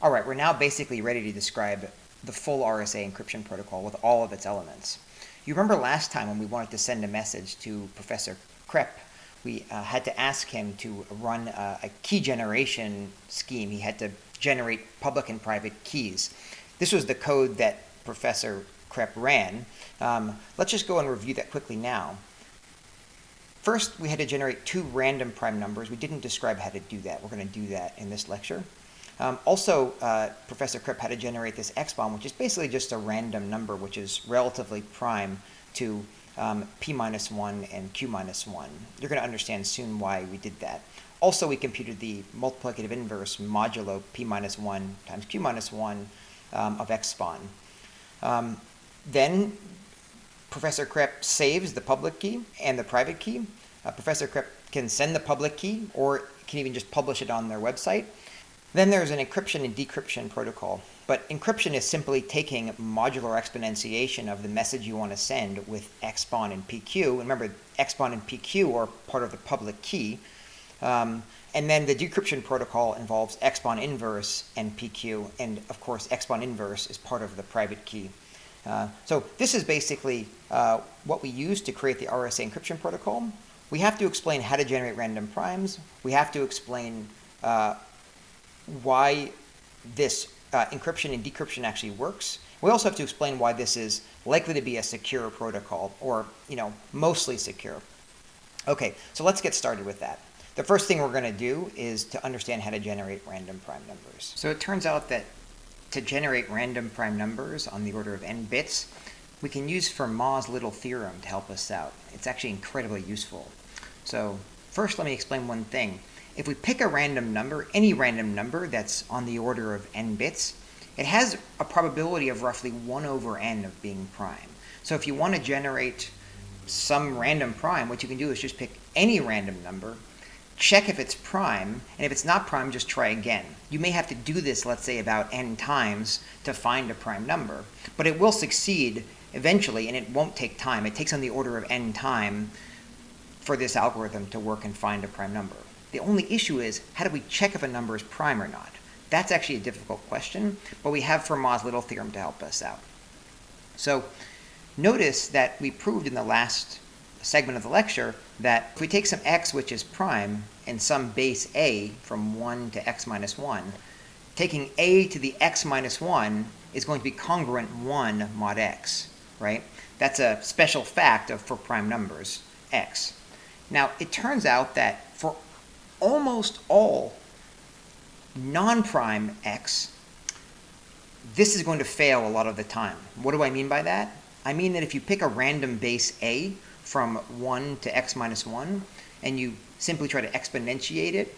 All right, we're now basically ready to describe the full RSA encryption protocol with all of its elements. You remember last time when we wanted to send a message to Professor Krepp, we had to ask him to run a key generation scheme. He had to generate public and private keys. This was the code that Professor Krepp ran. Let's just go and review that quickly now. First, we had to generate two random prime numbers. We didn't describe how to do that. We're going to do that in this lecture. Professor Krepp had to generate this x-bomb, which is basically just a random number, which is relatively prime to p minus 1 and q minus 1. You're going to understand soon why we did that. Also, we computed the multiplicative inverse modulo p minus 1 times q minus 1 of x spawn. Then Professor Krepp saves the public key and the private key. Professor Krepp can send the public key or can even just publish it on their website. Then there's an encryption and decryption protocol. But encryption is simply taking modular exponentiation of the message you want to send with xbon and pq. And remember, xbon and pq are part of the public key. And then the decryption protocol involves xbon inverse and pq. And of course, xbon inverse is part of the private key. So this is basically what we use to create the RSA encryption protocol. We have to explain how to generate random primes. We have to explain why this encryption and decryption actually works. We also have to explain why this is likely to be a secure protocol, or mostly secure. Okay, so let's get started with that. The first thing we're going to do is to understand how to generate random prime numbers. So it turns out that to generate random prime numbers on the order of n bits, we can use Fermat's little theorem to help us out. It's actually incredibly useful. So first, let me explain one thing. If we pick a random number, any random number that's on the order of n bits, it has a probability of roughly 1 over n of being prime. So if you want to generate some random prime, what you can do is just pick any random number, check if it's prime, and if it's not prime, just try again. You may have to do this, let's say, about n times to find a prime number, but it will succeed eventually, and it won't take time. It takes on the order of n time for this algorithm to work and find a prime number. The only issue is, how do we check if a number is prime or not? That's actually a difficult question, but we have Fermat's little theorem to help us out. So notice that we proved in the last segment of the lecture that if we take some x, which is prime, and some base a from 1 to x minus 1, taking a to the x minus 1 is going to be congruent 1 mod x, right? That's a special fact for prime numbers, x. Now, it turns out that for almost all non-prime x, this is going to fail a lot of the time. What do I mean by that? I mean that if you pick a random base a from 1 to x minus 1, and you simply try to exponentiate it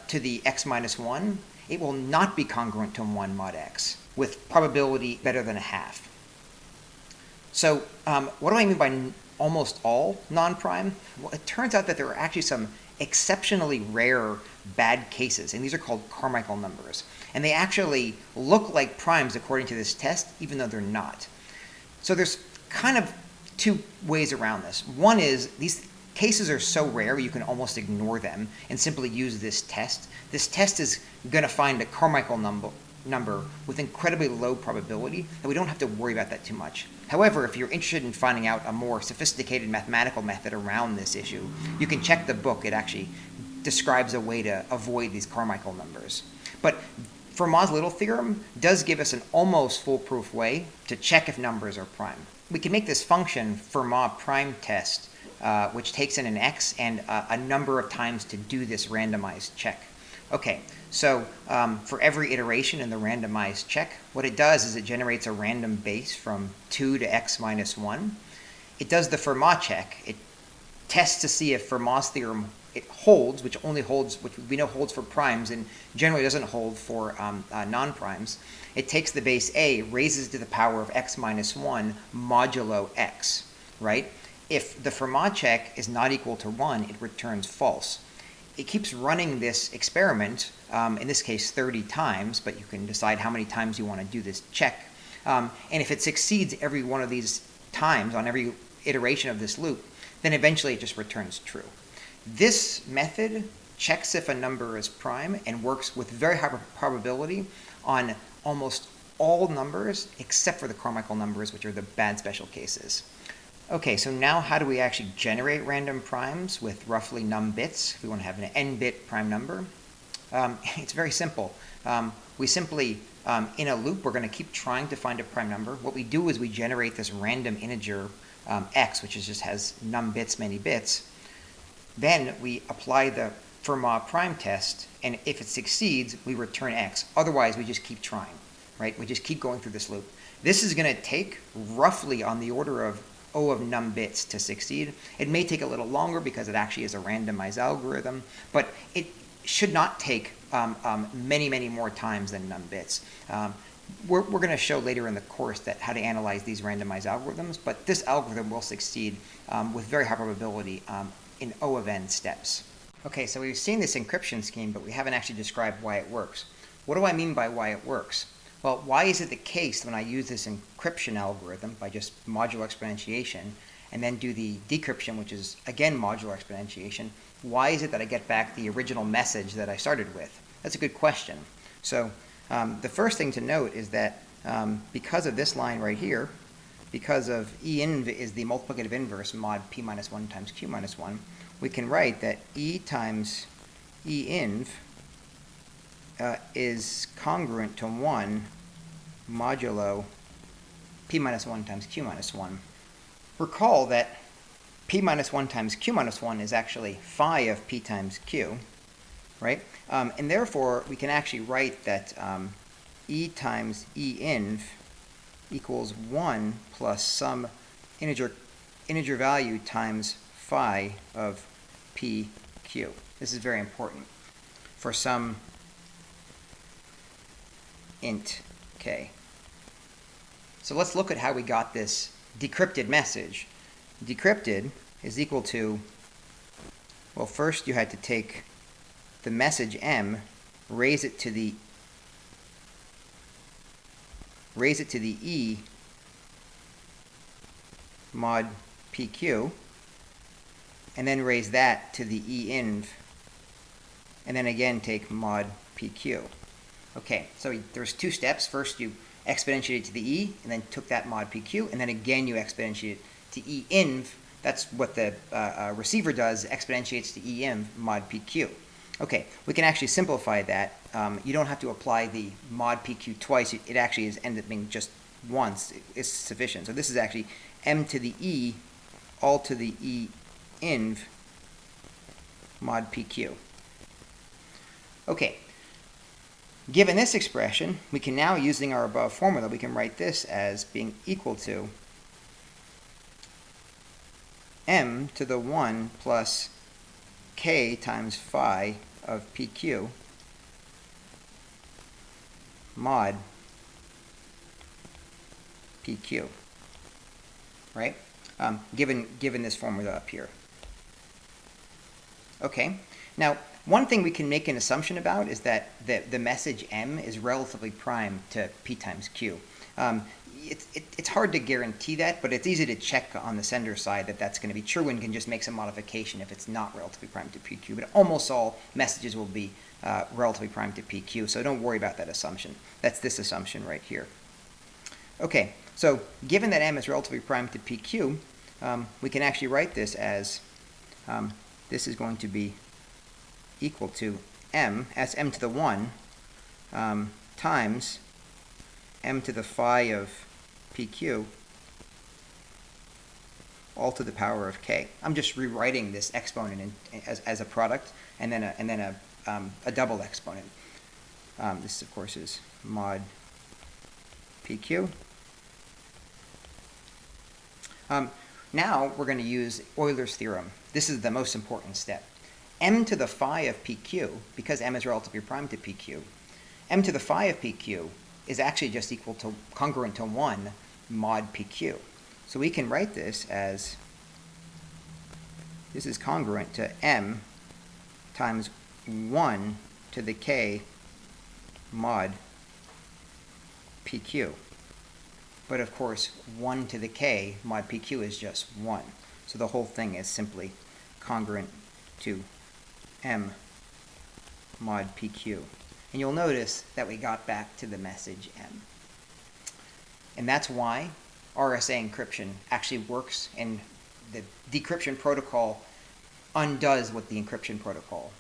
to the x minus 1, it will not be congruent to 1 mod x, with probability better than a half. So what do I mean by almost all non-prime? Well, it turns out that there are actually some exceptionally rare bad cases, and these are called Carmichael numbers. And they actually look like primes according to this test, even though they're not. So there's kind of two ways around this. One is these cases are so rare you can almost ignore them and simply use this test. This test is going to find a Carmichael number with incredibly low probability, and we don't have to worry about that too much. However, if you're interested in finding out a more sophisticated mathematical method around this issue, you can check the book. It actually describes a way to avoid these Carmichael numbers. But Fermat's little theorem does give us an almost foolproof way to check if numbers are prime. We can make this function Fermat prime test, which takes in an x and a number of times to do this randomized check. Okay, so for every iteration in the randomized check, what it does is it generates a random base from 2 to x minus 1. It does the Fermat check. It tests to see if Fermat's theorem it holds, which we know holds for primes and generally doesn't hold for non-primes. It takes the base a, raises to the power of x minus 1 modulo x, right? If the Fermat check is not equal to 1, it returns false. It keeps running this experiment, in this case 30 times, but you can decide how many times you want to do this check. And if it succeeds every one of these times on every iteration of this loop, then eventually it just returns true. This method checks if a number is prime and works with very high probability on almost all numbers except for the Carmichael numbers, which are the bad special cases. Okay, so now how do we actually generate random primes with roughly num bits if we want to have an n-bit prime number? It's very simple. We simply, in a loop, we're going to keep trying to find a prime number. What we do is we generate this random integer x, which just has num bits, many bits. Then we apply the Fermat prime test, and if it succeeds, we return x. Otherwise, we just keep trying, right? We just keep going through this loop. This is going to take roughly on the order of O of num bits to succeed. It may take a little longer because it actually is a randomized algorithm, but it should not take many, many more times than num bits. We're going to show later in the course that how to analyze these randomized algorithms, but this algorithm will succeed with very high probability in O of n steps. Okay, so we've seen this encryption scheme, but we haven't actually described why it works. What do I mean by why it works? Well, why is it the case when I use this encryption algorithm by just modular exponentiation and then do the decryption, which is again modular exponentiation, why is it that I get back the original message that I started with? That's a good question. So the first thing to note is that because of this line right here, because of E_inv is the multiplicative inverse mod p minus 1 times q minus 1, we can write that E times E_inv is congruent to 1 modulo p minus 1 times q minus 1. Recall that p minus 1 times q minus 1 is actually phi of p times q, right? And therefore, we can actually write that E times E_inv equals 1 plus some integer value times phi of pq. This is very important for some int k. So let's look at how we got this decrypted message. Decrypted is equal to, well, first you had to take the message m, raise it to the e mod pq, and then raise that to the E_inv, and then again take mod pq. Okay, so there's two steps. First you exponentiate it to the e, and then took that mod pq, and then again you exponentiate it to E_inv. That's what the receiver does, exponentiates to E_inv mod pq. Okay, we can actually simplify that. You don't have to apply the mod pq twice. It actually ends up being just once. It's sufficient. So this is actually m to the e all to the E_inv mod pq. Okay, given this expression, we can now, using our above formula, we can write this as being equal to m to the 1 plus k times phi of pq mod pq, right? Given this formula up here. Okay, now one thing we can make an assumption about is that the message m is relatively prime to p times q. It's hard to guarantee that, but it's easy to check on the sender side that that's going to be true, and can just make some modification if it's not relatively prime to pq. But almost all messages will be relatively prime to pq, so don't worry about that assumption. That's this assumption right here. Okay, so given that m is relatively prime to pq, we can actually write this as this is going to be equal to m, as m to the 1, times m to the phi of pq all to the power of k. I'm just rewriting this exponent as a product, and then a double exponent. This, of course, is mod pq. Now we're going to use Euler's theorem. This is the most important step. M to the phi of pq, because m is relatively prime to pq, m to the phi of pq is actually just equal to, congruent to 1 mod pq. So we can write this as, this is congruent to m times 1 to the k mod pq. But of course, 1 to the k mod pq is just 1. So the whole thing is simply congruent to m mod PQ. And you'll notice that we got back to the message M. And that's why RSA encryption actually works, and the decryption protocol undoes what the encryption protocol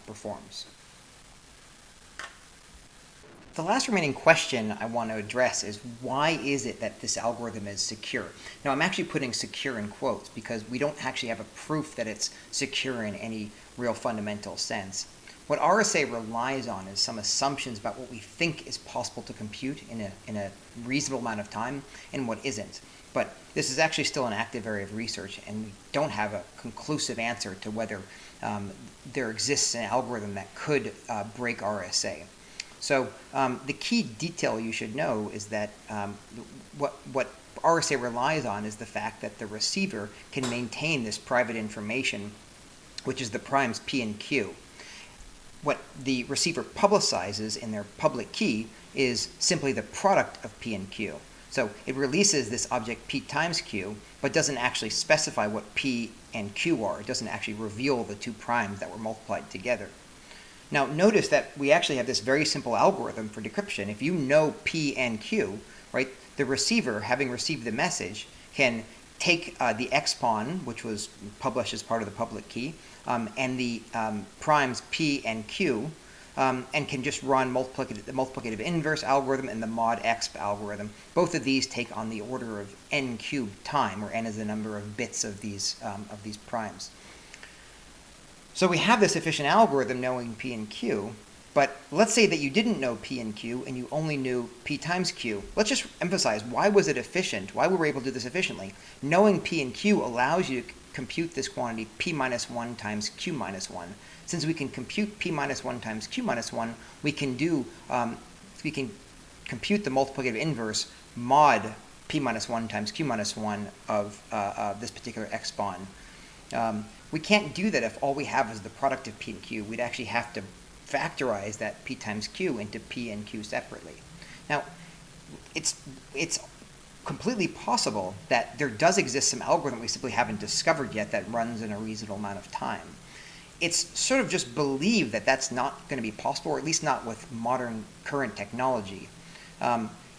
performs. The last remaining question I want to address is, why is it that this algorithm is secure? Now, I'm actually putting secure in quotes because we don't actually have a proof that it's secure in any real fundamental sense. What RSA relies on is some assumptions about what we think is possible to compute in a reasonable amount of time and what isn't. But this is actually still an active area of research, and we don't have a conclusive answer to whether there exists an algorithm that could break RSA. So the key detail you should know is that what RSA relies on is the fact that the receiver can maintain this private information, which is the primes P and Q. What the receiver publicizes in their public key is simply the product of P and Q. So it releases this object P times Q, but doesn't actually specify what P and Q are. It doesn't actually reveal the two primes that were multiplied together. Now notice that we actually have this very simple algorithm for decryption. If you know P and Q, right, the receiver, having received the message, can take the XPON, which was published as part of the public key, and the primes P and Q, and can just run the multiplicative inverse algorithm and the mod exp algorithm. Both of these take on the order of n cubed time, where n is the number of bits of these primes. So we have this efficient algorithm knowing P and Q, but let's say that you didn't know P and Q and you only knew P times Q. Let's just emphasize, why was it efficient? Why were we able to do this efficiently? Knowing P and Q allows you to compute this quantity P minus 1 times Q minus 1. Since we can compute P minus 1 times Q minus 1, we can compute the multiplicative inverse mod P minus 1 times Q minus 1 of this particular XPON. We can't do that if all we have is the product of P and Q. We'd actually have to factorize that P times Q into P and Q separately. Now, it's completely possible that there does exist some algorithm we simply haven't discovered yet that runs in a reasonable amount of time. It's sort of just believed that that's not going to be possible, or at least not with modern current technology.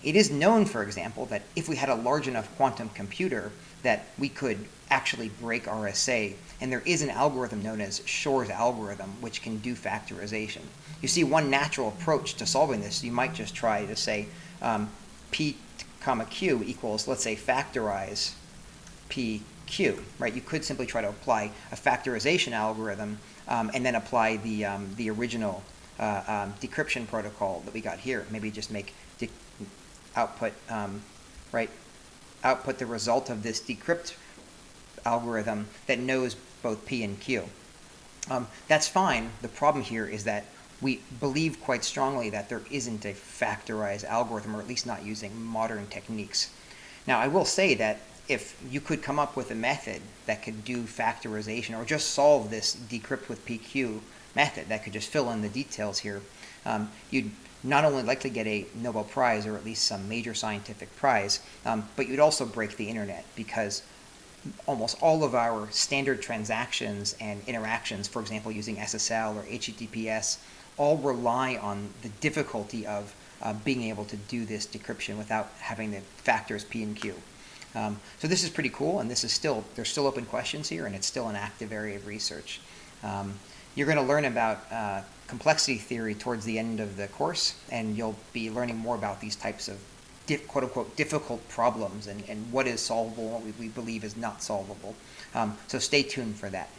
It is known, for example, that if we had a large enough quantum computer that we could actually break RSA, and there is an algorithm known as Shor's algorithm which can do factorization. You see, one natural approach to solving this, you might just try to say P comma Q equals, let's say, factorize PQ, right? You could simply try to apply a factorization algorithm and then apply the original decryption protocol that we got here. Maybe just make output the result of this decrypt algorithm that knows both P and Q. That's fine. The problem here is that we believe quite strongly that there isn't a factorized algorithm, or at least not using modern techniques. Now, I will say that if you could come up with a method that could do factorization or just solve this decrypt with PQ method that could just fill in the details here, you'd not only likely get a Nobel Prize, or at least some major scientific prize, but you'd also break the internet, because almost all of our standard transactions and interactions, for example, using SSL or HTTPS, all rely on the difficulty of being able to do this decryption without having the factors P and Q. So this is pretty cool, and there's still open questions here, and it's still an active area of research. You're going to learn about complexity theory towards the end of the course, and you'll be learning more about these types of quote-unquote difficult problems and what is solvable and what we believe is not solvable. So stay tuned for that.